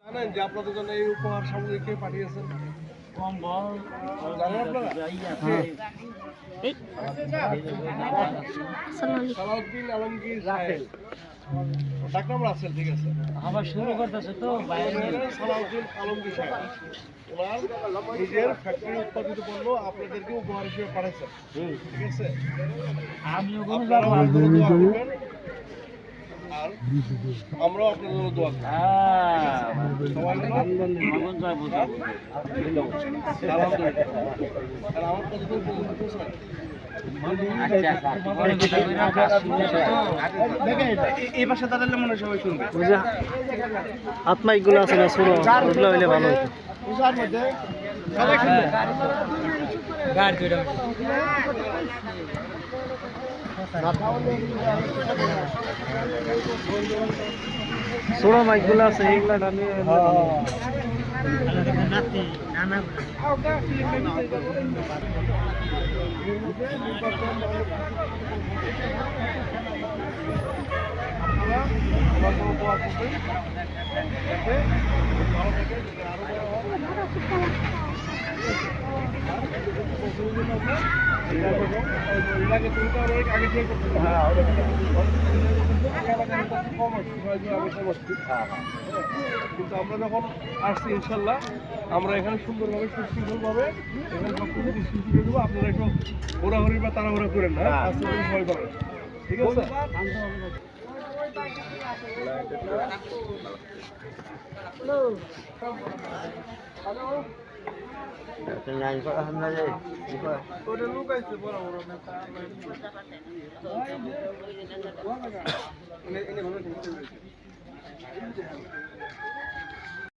জানেন যে আপনাদের জন্য এই উপহার সামগ্রী কে পাঠিয়েছেন? জানেন আপনারা? সালাউদ্দিন আলমগীর রাসেল। ডাক নাম রাসেল, ঠিক আছে। আবার শুরু করতেছে তো সালাউদ্দিন আলমগীর সাহেব ওনার নিজের ফ্যাক্টরি উৎপাদিত পণ্য আপনাদেরকে উপহার হিসেবে পাঠাচ্ছেন, ঠিক আছে। আমিও আপনারা ওনার জন্য দোয়া করবেন আর আমরাও আপনার জন্য দোয়া করব। সবাই আর আমার কতদূর পর্যন্ত পৌঁছায়? এই পাশে দাঁড়ালে মনে হয় সবাই শুনবে। আত্মাইক গুলো আছে না ছোট ওগুলো হইলে ভালো হতো। ছোট মাইক গুলো আছে এইগুলা আমি কিন্তু আমরা যখন আসছি ইনশাল্লাহ আমরা এখানে সুন্দরভাবে সুশৃঙ্খলভাবে এখানে সব কিছু ডিস্ট্রিবিউট করে দেবো। আপনারা একটু ঘোরাঘুরি বা তাড়াহুড়া করেন না, আস্তে করে সবাই পাবেন, ঠিক আছে।